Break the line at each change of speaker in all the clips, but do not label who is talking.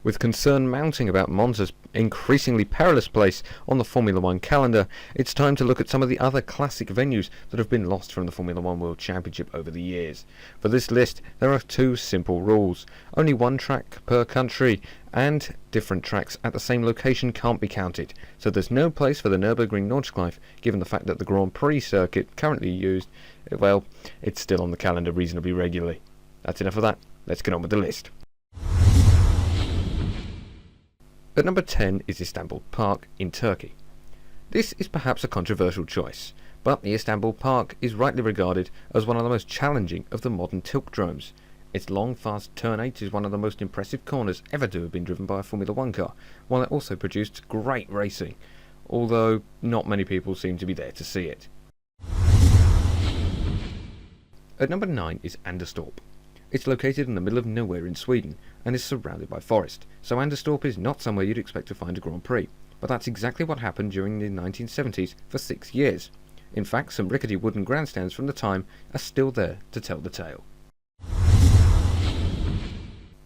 With concern mounting about Monza's increasingly perilous place on the Formula One calendar, it's time to look at some of the other classic venues that have been lost from the Formula One World Championship over the years. For this list, there are two simple rules. Only one track per country, and different tracks at the same location can't be counted. So there's no place for the Nurburgring Nordschleife, given the fact that the Grand Prix circuit currently used, well, it's still on the calendar reasonably regularly. That's enough of that. Let's get on with the list. At number 10 is Istanbul Park in Turkey. This is perhaps a controversial choice, but the Istanbul Park is rightly regarded as one of the most challenging of the modern tiltdromes. Its long, fast turn 8 is one of the most impressive corners ever to have been driven by a Formula One car, while it also produced great racing, although not many people seem to be there to see it. At number 9 is Anderstorp. It's located in the middle of nowhere in Sweden and is surrounded by forest, so Anderstorp is not somewhere you'd expect to find a Grand Prix, but that's exactly what happened during the 1970s for 6 years. In fact, some rickety wooden grandstands from the time are still there to tell the tale.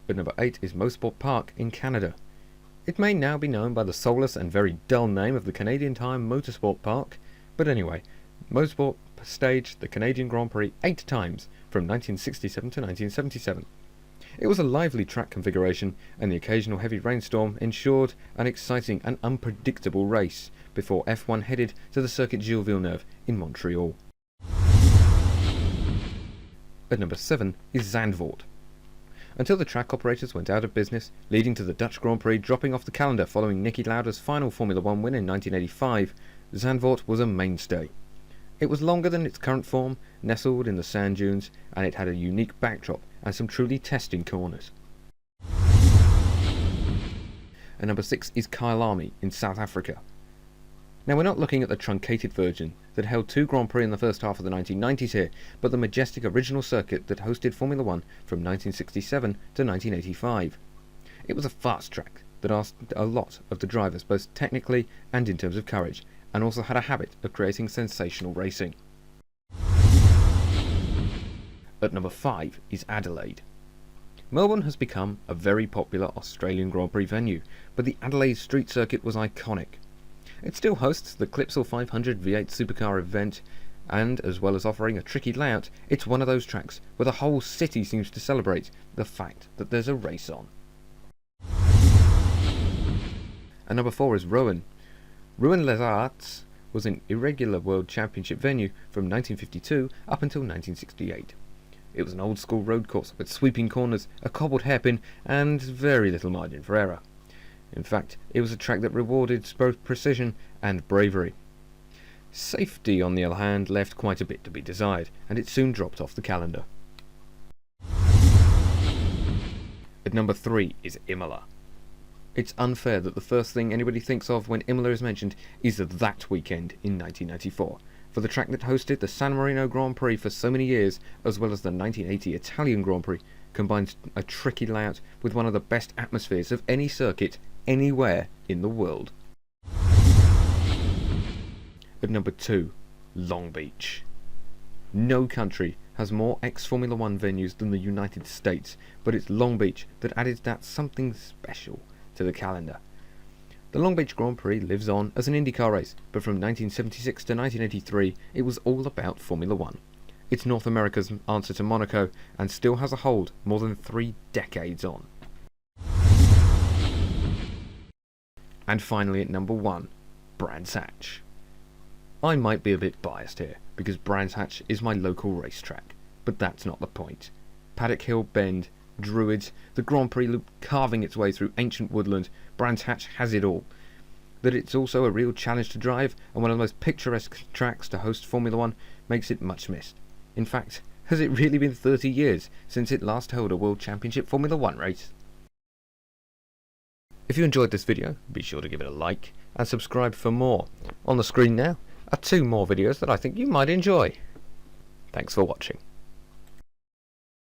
At number 8 is Mosport Park in Canada. It may now be known by the soulless and very dull name of the Canadian Tire Motorsport Park, but anyway, Mosport staged the Canadian Grand Prix 8 times from 1967 to 1977. It was a lively track configuration, and the occasional heavy rainstorm ensured an exciting and unpredictable race before F1 headed to the Circuit Gilles Villeneuve in Montreal. At number 7 is Zandvoort. Until the track operators went out of business, leading to the Dutch Grand Prix dropping off the calendar following Niki Lauda's final Formula One win in 1985, Zandvoort was a mainstay. It was longer than its current form, nestled in the sand dunes, and it had a unique backdrop and some truly testing corners. And number 6 is Kyalami in South Africa. Now, we're not looking at the truncated version that held 2 Grand Prix in the first half of the 1990s here, but the majestic original circuit that hosted Formula One from 1967 to 1985. It was a fast track that asked a lot of the drivers, both technically and in terms of courage, and also had a habit of creating sensational racing. At number 5 is Adelaide. Melbourne has become a very popular Australian Grand Prix venue, but the Adelaide street circuit was iconic. It still hosts the Clipsal 500 V8 supercar event, and as well as offering a tricky layout, it's one of those tracks where the whole city seems to celebrate the fact that there's a race on. And number 4 is Rowan. Rowan Les Arts was an irregular World Championship venue from 1952 up until 1968. It was an old-school road course with sweeping corners, a cobbled hairpin, and very little margin for error. In fact, it was a track that rewarded both precision and bravery. Safety, on the other hand, left quite a bit to be desired, and it soon dropped off the calendar. At number 3 is Imola. It's unfair that the first thing anybody thinks of when Imola is mentioned is that weekend in 1994, for the track that hosted the San Marino Grand Prix for so many years, as well as the 1980 Italian Grand Prix, combines a tricky layout with one of the best atmospheres of any circuit anywhere in the world. At number 2, Long Beach. No country has more ex-Formula One venues than the United States, but it's Long Beach that added that something special to the calendar. The Long Beach Grand Prix lives on as an IndyCar race, but from 1976 to 1983 it was all about Formula One. It's North America's answer to Monaco, and still has a hold more than 3 decades on. And finally at number 1, Brands Hatch. I might be a bit biased here, because Brands Hatch is my local racetrack, but that's not the point. Paddock Hill Bend, Druids, the Grand Prix loop carving its way through ancient woodland, Brands Hatch has it all. That it's also a real challenge to drive and one of the most picturesque tracks to host Formula One makes it much missed. In fact, has it really been 30 years since it last held a World Championship Formula One race? If you enjoyed this video, be sure to give it a like and subscribe for more. On the screen now are 2 more videos that I think you might enjoy. Thanks for watching.